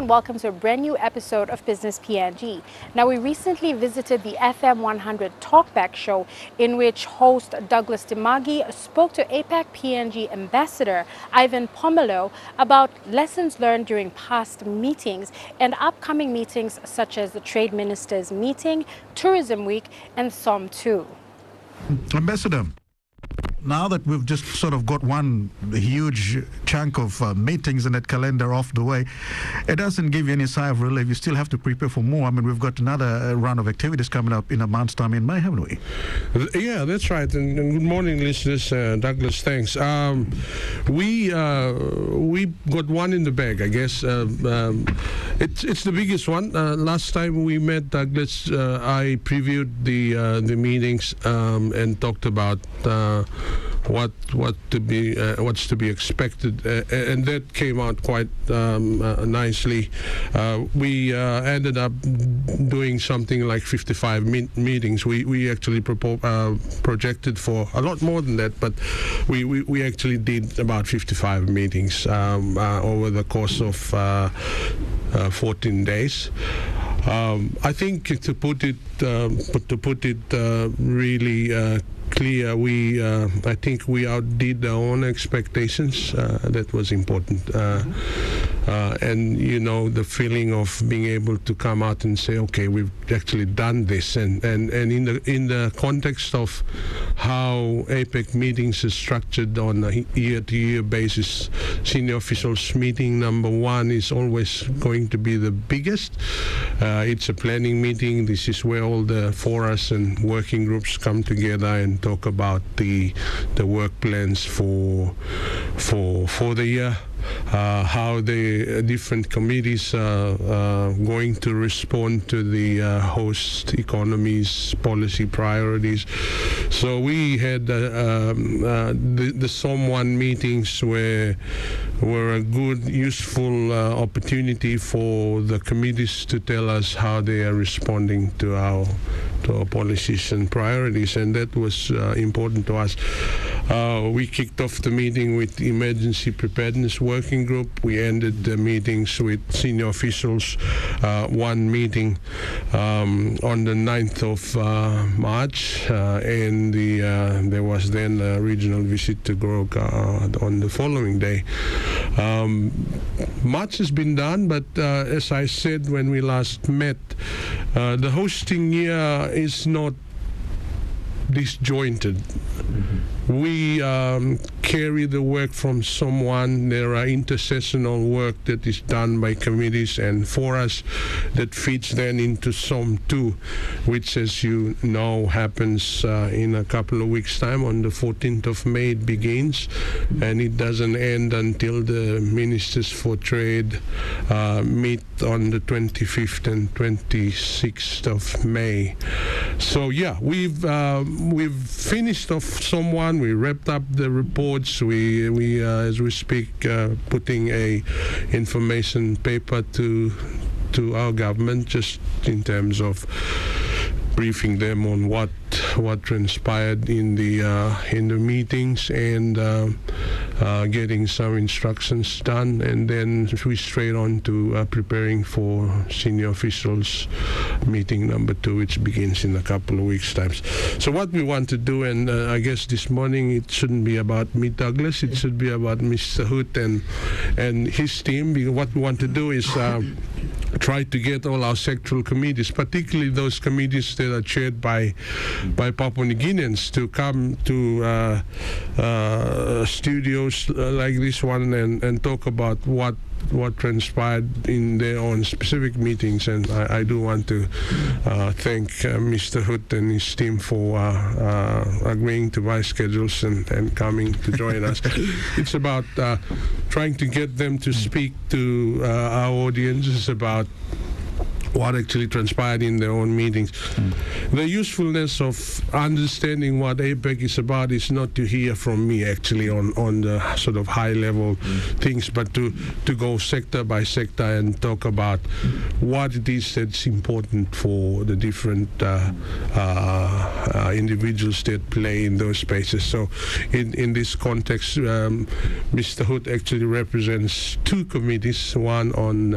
and welcome to a brand new episode of Business PNG. Now, we recently visited the FM 100 Talkback show in which host Douglas Dimagi spoke to APEC PNG Ambassador Pomaleu about lessons learned during past meetings and upcoming meetings such as the Trade Ministers Meeting, Tourism Week and SOM 2. Ambassador, now that we've just sort of got one huge chunk of meetings in that calendar off the way, it doesn't give you any sigh of relief. You still have to prepare for more. I mean, we've got another round of activities coming up in a month's time in May, haven't we? Yeah, that's right. And good morning, listeners. Douglas, thanks. We got one in the bag, I guess. It's the biggest one. Last time we met, Douglas, I previewed the meetings and talked about what's to be expected, and that came out quite nicely. We ended up doing something like 55 meetings. We actually projected for a lot more than that, but we actually did about 55 meetings over the course of 14 days. I think to put it really clear, I think we outdid our own expectations. That was important, and the feeling of being able to come out and say, okay, we've actually done this, and in the context of how APEC meetings are structured on a year-to-year basis, senior officials meeting number one is always going to be the biggest. It's a planning meeting. This is where all the forums and working groups come together and talk about the work plans for the year. How the different committees are going to respond to the host economy's policy priorities. So we had the SOM 1 meetings were a good, useful opportunity for the committees to tell us how they are responding to our policies and priorities, and that was important to us. We kicked off the meeting with the Emergency Preparedness Working Group. We ended the meetings with senior officials, one meeting on the 9th of March, and there was then a regional visit to Grog on the following day. Much has been done, but as I said when we last met, the hosting year is not disjointed. We carry the work from someone. There are intersessional work that is done by committees and for us that feeds then into SOM 2, which, as you know, happens in a couple of weeks' time. On the 14th of May it begins, and it doesn't end until the Ministers for Trade meet on the 25th and 26th of May. So yeah, we've finished off SOM 1. We wrapped up the reports. We as we speak, putting a information paper to our government, just in terms of briefing them on what transpired in the meetings and getting some instructions done, and then we straight on to preparing for senior officials meeting number 2, which begins in a couple of weeks' time. So what we want to do, and I guess this morning it shouldn't be about me, Douglas, it should be about Mr. Hood and his team, because what we want to do is try to get all our sectoral committees, particularly those committees that are chaired by Papua New Guineans, to come to studios like this one and talk about what transpired in their own specific meetings. And I do want to thank Mr. Hood and his team for agreeing to my schedules and coming to join us. It's about trying to get them to speak to our audiences about what actually transpired in their own meetings. The usefulness of understanding what APEC is about is not to hear from me actually on the sort of high level things, but to go sector by sector and talk about what it is that's important for the different individuals that play in those spaces. So in this context, Mr. Hood actually represents two committees, one on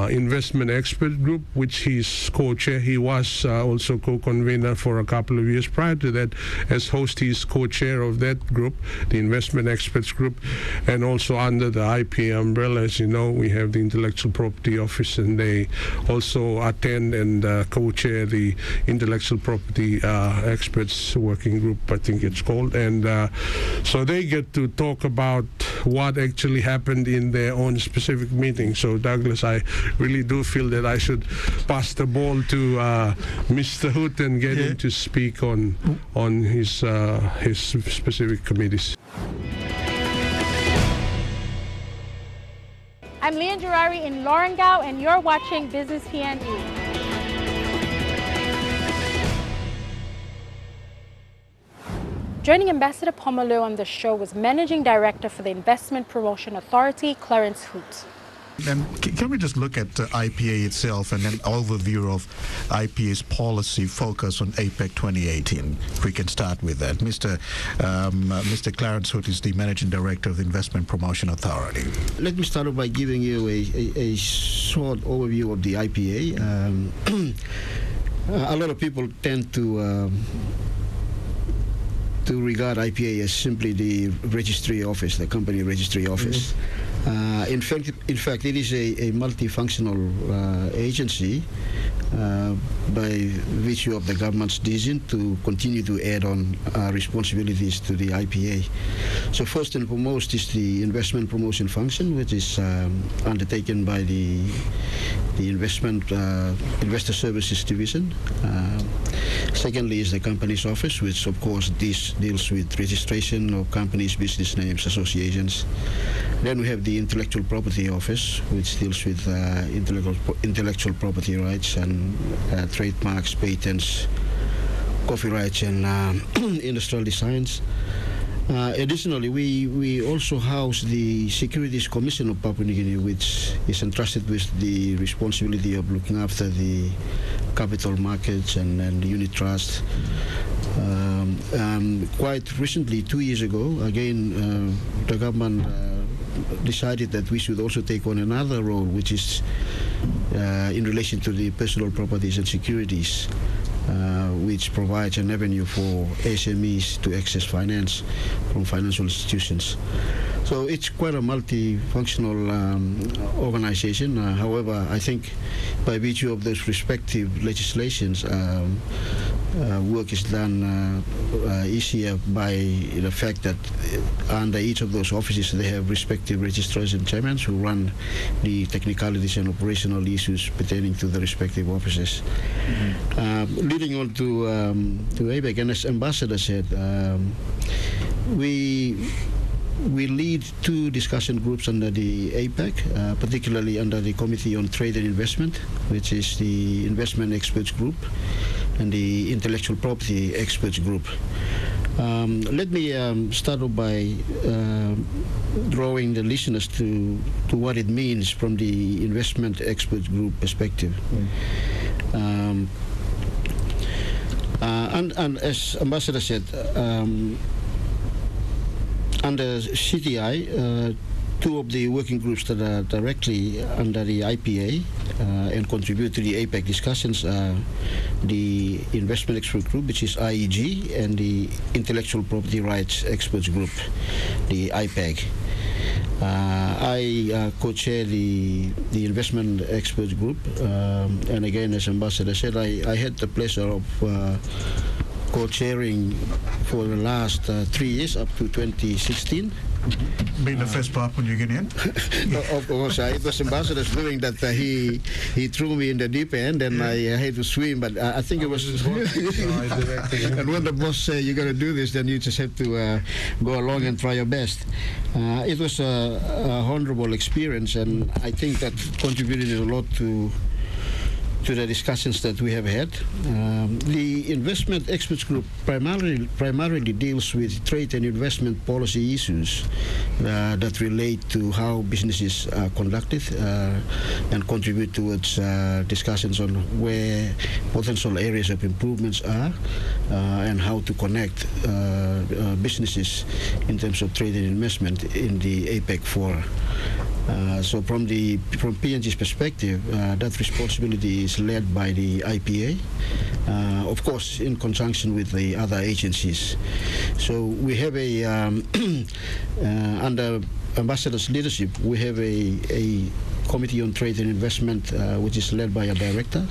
investment expert group, which he's co-chair. He was also co-convener for a couple of years. Prior to that, as host, he's co-chair of that group, the investment experts group, and also under the IPA umbrella, as you know, we have the intellectual property office, and they also attend and co-chair the intellectual property experts working group, I think it's called, and so they get to talk about what actually happened in their own specific meeting. So Douglas, I really do feel that I should pass the ball to Mr. Hood and get him to speak on his specific committees. I'm Leon Gerari in Lorengau, and you're watching Business PNG. Joining Ambassador Pomaleu on the show was Managing Director for the Investment Promotion Authority, Clarence Hoot. And can we just look at IPA itself and an overview of IPA's policy focus on APEC 2018? If we can start with that. Mr. Clarence Hoot is the Managing Director of the Investment Promotion Authority. Let me start off by giving you a short overview of the IPA. A lot of people tend to regard IPA as simply the registry office, the company registry office. In fact, it is a multifunctional agency by virtue of the government's decision to continue to add on responsibilities to the IPA. So first and foremost is the investment promotion function, which is undertaken by the Investor Services Division. Secondly is the Companies Office, which of course deals with registration of companies, business names, associations. Then we have the Intellectual Property Office, which deals with intellectual property rights and trademarks, patents, copyrights, and industrial designs. Additionally, we also house the Securities Commission of Papua New Guinea, which is entrusted with the responsibility of looking after the capital markets and unit trust. Quite recently, 2 years ago, again, the government decided that we should also take on another role, which is in relation to the personal properties and securities, which provides an avenue for SMEs to access finance from financial institutions. So it's quite a multifunctional organization. However, I think by virtue of those respective legislations, work is done easier by the fact that under each of those offices they have respective registrars and chairmen who run the technicalities and operational issues pertaining to the respective offices. Leading on to APEC, and as Ambassador said, we lead two discussion groups under the APEC, particularly under the Committee on Trade and Investment, which is the Investment Experts Group, and the Intellectual Property Experts Group. Let me start off by drawing the listeners to what it means from the Investment Experts Group perspective. And as Ambassador said, under CTI, two of the working groups that are directly under the IPA and contribute to the APEC discussions are the Investment Expert Group, which is IEG, and the Intellectual Property Rights Experts Group, the IPEG. I co-chair the Investment Experts Group, and again, as Ambassador said, I had the pleasure of co-chairing for the last 3 years up to 2016. Being the first Papua New Guinean? Of course, it was Ambassador's doing that. He threw me in the deep end and I had to swim, but I think it was... And when the boss said, you're going to do this, then you just have to go along and try your best. It was a honorable experience, and I think that contributed a lot to to the discussions that we have had. The Investment Experts Group primarily deals with trade and investment policy issues that relate to how businesses are conducted and contribute towards discussions on where potential areas of improvements are and how to connect businesses in terms of trade and investment in the APEC fora. So from PNG's perspective, that responsibility is led by the IPA, of course, in conjunction with the other agencies. So we have under Ambassador's leadership, we have a Committee on Trade and Investment, which is led by a director.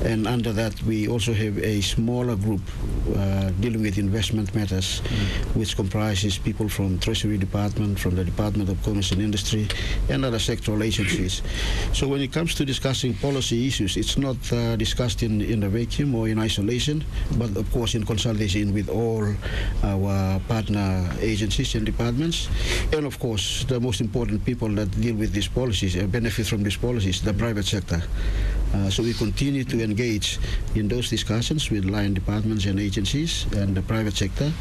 And under that, we also have a smaller group dealing with investment matters, which comprises people from Treasury Department, from the Department of Commerce and Industry, and other sectoral agencies. So when it comes to discussing policy issues, it's not discussed in a vacuum or in isolation, but of course in consultation with all our partner agencies and departments. And of course, the most important people that deal with these policies and benefit from these policies, the private sector. So we continue to engage in those discussions with line departments and agencies and the private sector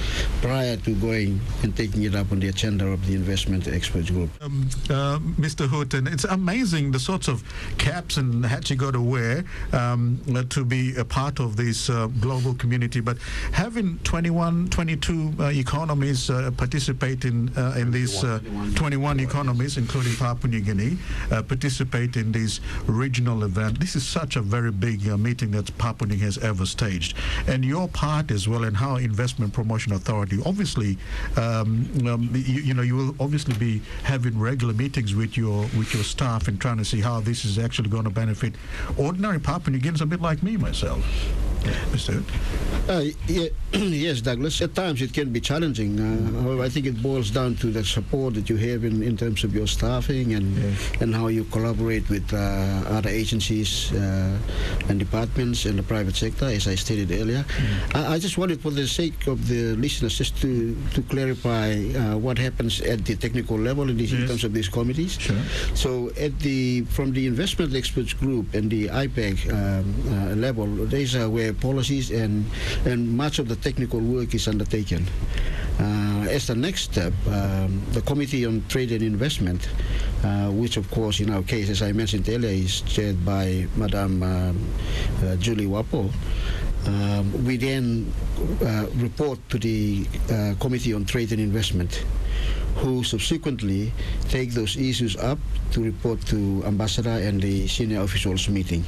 prior to going and taking it up on the agenda of the Investment Experts Group. Mr. Houghton, it's amazing the sorts of caps and hats you got to wear to be a part of this global community. But having 22 economies participate in these 21 economies, including Papua New Guinea, participate in this regional event. This is such a very big meeting that Papua New Guinea has ever staged. And your part as well, and how Investment Promotion Authority, obviously, you will obviously be having regular meetings with your staff and trying to see how this is actually going to benefit ordinary Papua New Guineans, a bit like me myself. Mr. Yes, Douglas. At times it can be challenging. However, I think it boils down to the support that you have in terms of your staffing and how you collaborate with other agencies and departments and the private sector, as I stated earlier. I just wanted, for the sake of the listeners, just to clarify what happens at the technical level in terms of these committees. Sure. So from the Investment Experts Group and the IPEC level, these are where policies and much of the technical work is undertaken. As the next step, the Committee on Trade and Investment, which of course in our case, as I mentioned earlier, is chaired by Madam Julie Wapo, we then report to the Committee on Trade and Investment, who subsequently take those issues up to report to Ambassador and the senior officials meeting.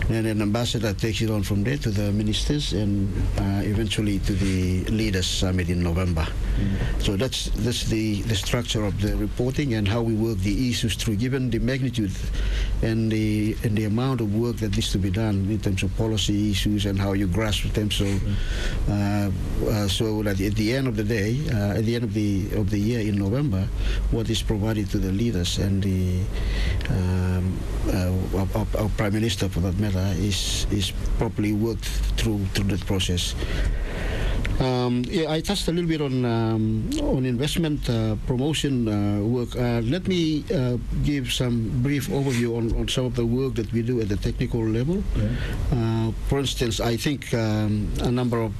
And then Ambassador takes it on from there to the ministers and eventually to the Leaders Summit in November. So that's the structure of the reporting and how we work the issues through, given the magnitude and the amount of work that needs to be done in terms of policy issues and how you grasp them. So so that at the end of the day, at the end of the year in November, what is provided to the leaders and our Prime Minister, for that matter, is properly worked through that process. I touched a little bit on investment promotion work. Let me give some brief overview on some of the work that we do at the technical level. For instance, I think a number of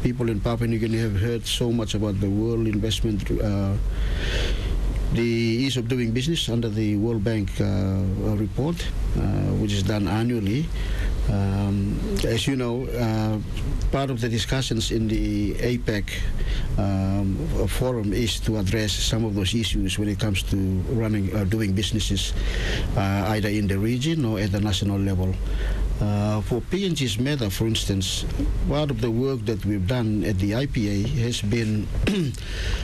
people in Papua New Guinea have heard so much about the World Investment, the ease of doing business under the World Bank report, which is done annually. As you know, part of the discussions in the APEC forum is to address some of those issues when it comes to running or doing businesses either in the region or at the national level. For PNG's matter, for instance, part of the work that we've done at the IPA has been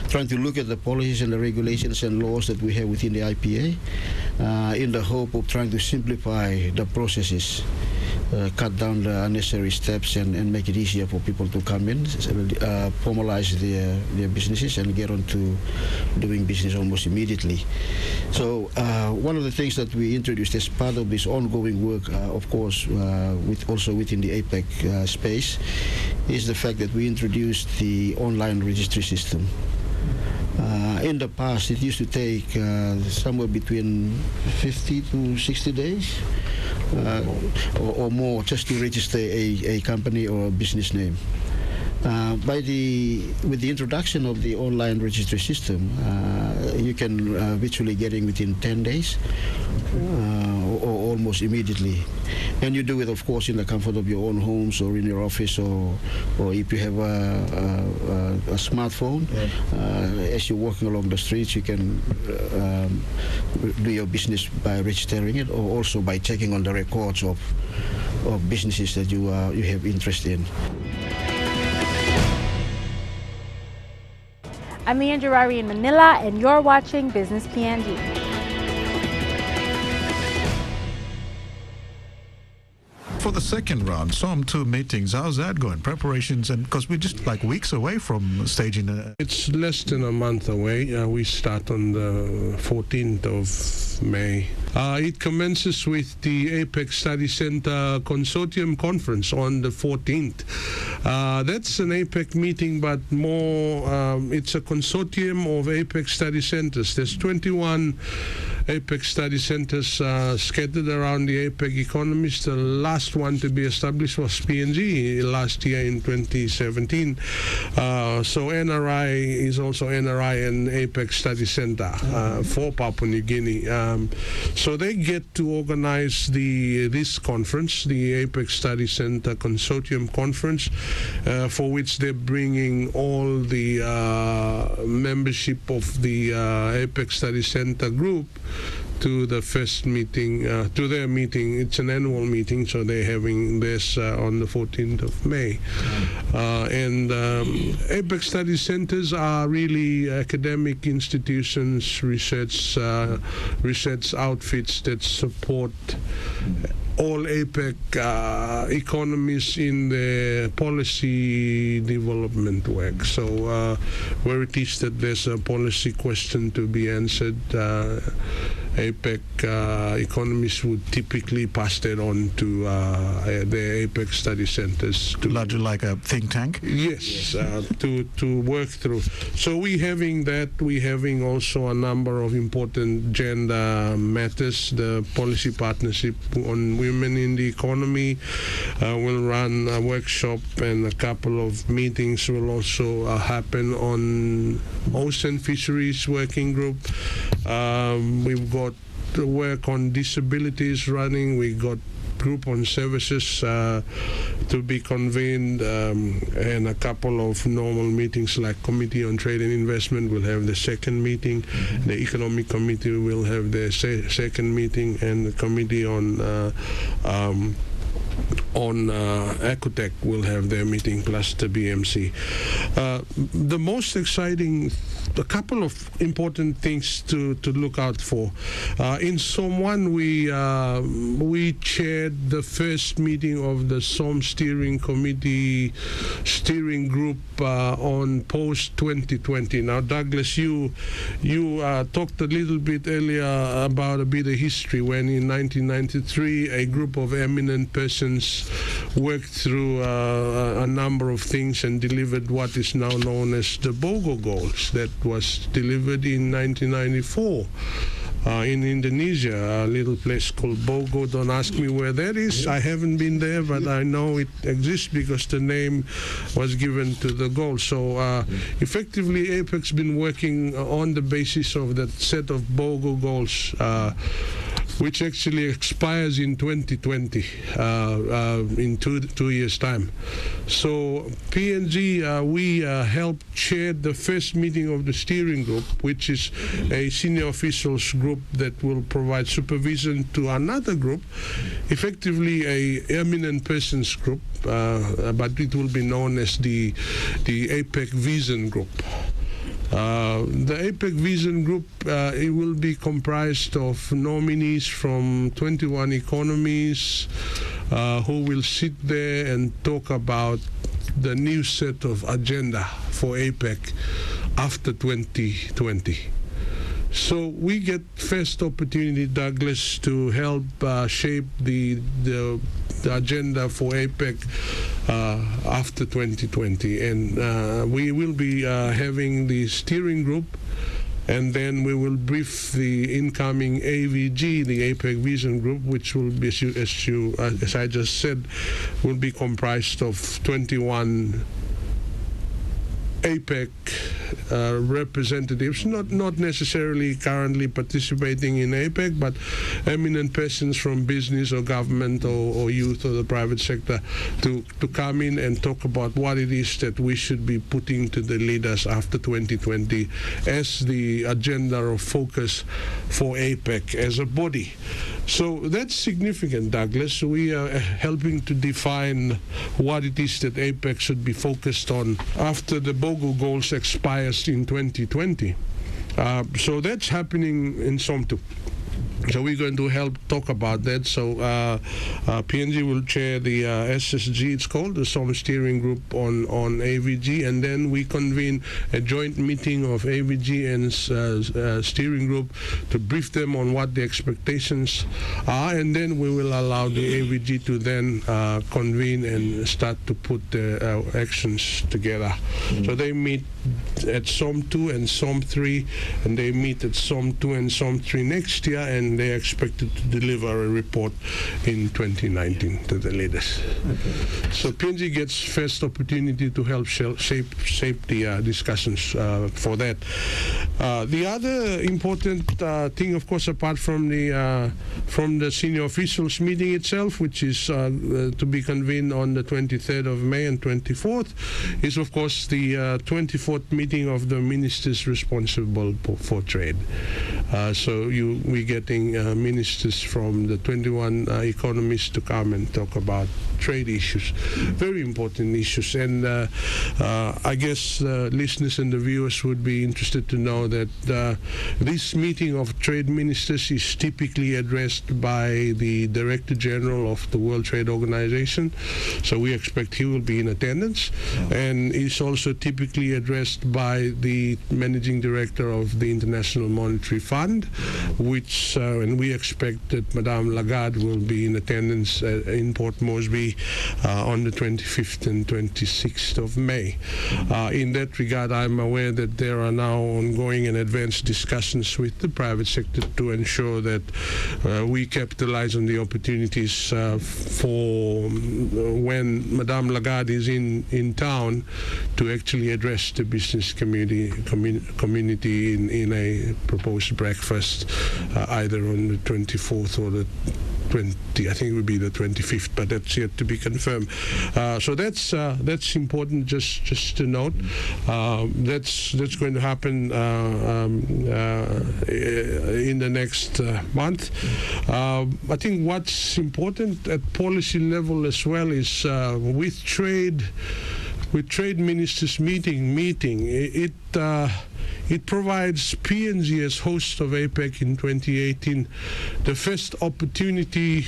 trying to look at the policies and the regulations and laws that we have within the IPA in the hope of trying to simplify the processes, cut down the unnecessary steps and make it easier for people to come in, formalize their businesses and get on to doing business almost immediately. So one of the things that we introduced as part of this ongoing work, of course, also within the APEC space, is the fact that we introduced the online registry system. In the past, it used to take somewhere between 50 to 60 days or more just to register a company or a business name. With the introduction of the online registry system, you can virtually get in within 10 days or almost immediately. And you do it, of course, in the comfort of your own homes or in your office, or if you have a smartphone, as you're walking along the streets, you can do your business by registering it, or also by checking on the records of businesses that you have interest in. I'm Ian Jarari in Manila, and you're watching Business PNG. For the second round, SOM 2 meetings, how's that going? Preparations, and because we're just like weeks away from staging the... It's less than a month away. We start on the 14th of May. It commences with the APEC Study Center Consortium Conference on the 14th. That's an APEC meeting, but more, it's a consortium of APEC study centers. There's 21 APEC study centers scattered around the APEC economies. The last one to be established was PNG last year in 2017. So NRI is also NRI and APEC Study Center for Papua New Guinea. So they get to organize this conference, the APEC Study Center Consortium Conference, for which they're bringing all the membership of the APEC Study Center group to the first meeting, to their meeting. It's an annual meeting, so they're having this on the 14th of May. And APEC study centers are really academic institutions, research outfits that support all APEC economies in the policy development work. So where it is that there's a policy question to be answered, APEC economists would typically pass that on to the APEC study centers. Largely like a think tank? Yes, to work through. So we're having that. We're having also a number of important gender matters. The policy partnership on women in the economy will run a workshop, and a couple of meetings will also happen on ocean fisheries working group. We've got work on disabilities running. We got group on services to be convened, and a couple of normal meetings like Committee on Trade and Investment will have the second meeting. The Economic Committee will have the second meeting, and the Committee on Ecotech will have their meeting, plus the BMC. The most exciting, a couple of important things to look out for. In SOM 1, we chaired the first meeting of the SOM Steering Committee Steering Group on post-2020. Now, Douglas, you talked a little bit earlier about a bit of history when in 1993 a group of eminent persons worked through a number of things and delivered what is now known as the BOGO goals that was delivered in 1994. In Indonesia, a little place called Bogo. Don't ask me where that is. I haven't been there, but I know it exists because the name was given to the goal. So effectively, APEC's been working on the basis of that set of Bogo goals, which actually expires in 2020, in two years' time. So PNG, we helped chair the first meeting of the steering group, which is a senior officials group that will provide supervision to another group, effectively a eminent persons group, but it will be known as the APEC Vision Group. The APEC Vision Group, it will be comprised of nominees from 21 economies who will sit there and talk about the new set of agenda for APEC after 2020. So we get first opportunity, Douglas, to help shape the agenda for APEC after 2020. And we will be having the steering group, and then we will brief the incoming AVG, the APEC Vision Group, which will be, as I just said, will be comprised of 21 APEC representatives, not necessarily currently participating in APEC, but eminent persons from business or government or youth or the private sector to come in and talk about what it is that we should be putting to the leaders after 2020 as the agenda of focus for APEC as a body. So that's significant, Douglas. We are helping to define what it is that APEC should be focused on after the BOGO goals expires in 2020. So that's happening in Somtu. So we're going to help talk about that. So PNG will chair the SSG, it's called, the SOM Steering Group on AVG, and then we convene a joint meeting of AVG and Steering Group to brief them on what the expectations are, and then we will allow the AVG to then convene and start to put the actions together. So they meet at SOM 2 and SOM 3, and they meet at SOM 2 and SOM 3 next year, and they are expected to deliver a report in 2019 to the leaders. Okay. So PNG gets first opportunity to help shape the discussions for that. The other important thing, of course, apart from the senior officials meeting itself, which is to be convened on the 23rd of May and 24th, is of course the 24th meeting of the ministers responsible for trade. So we're getting ministers from the 21 economies to come and talk about trade issues, very important issues. And I guess listeners and the viewers would be interested to know that this meeting of trade ministers is typically addressed by the Director General of the World Trade Organization. So we expect he will be in attendance. And is also typically addressed by the Managing Director of the International Monetary Fund, which and we expect that Madame Lagarde will be in attendance in Port Moresby on the 25th and 26th of May. In that regard, I'm aware that there are now ongoing and advanced discussions with the private sector to ensure that we capitalize on the opportunities for when Madame Lagarde is in town to actually address the business community in a proposed breakfast either on the 24th or the 20, I think it would be the 25th, but that's yet to be confirmed. So that's important just to note. That's going to happen in the next month. I think what's important at policy level as well is with trade ministers meeting, it provides PNG as host of APEC in 2018 the first opportunity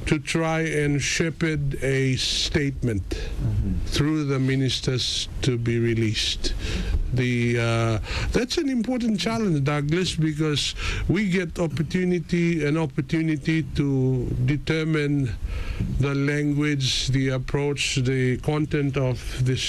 to try and shepherd a statement through the ministers to be released. That's an important challenge, Douglas, because we get an opportunity to determine the language, the approach, the content of this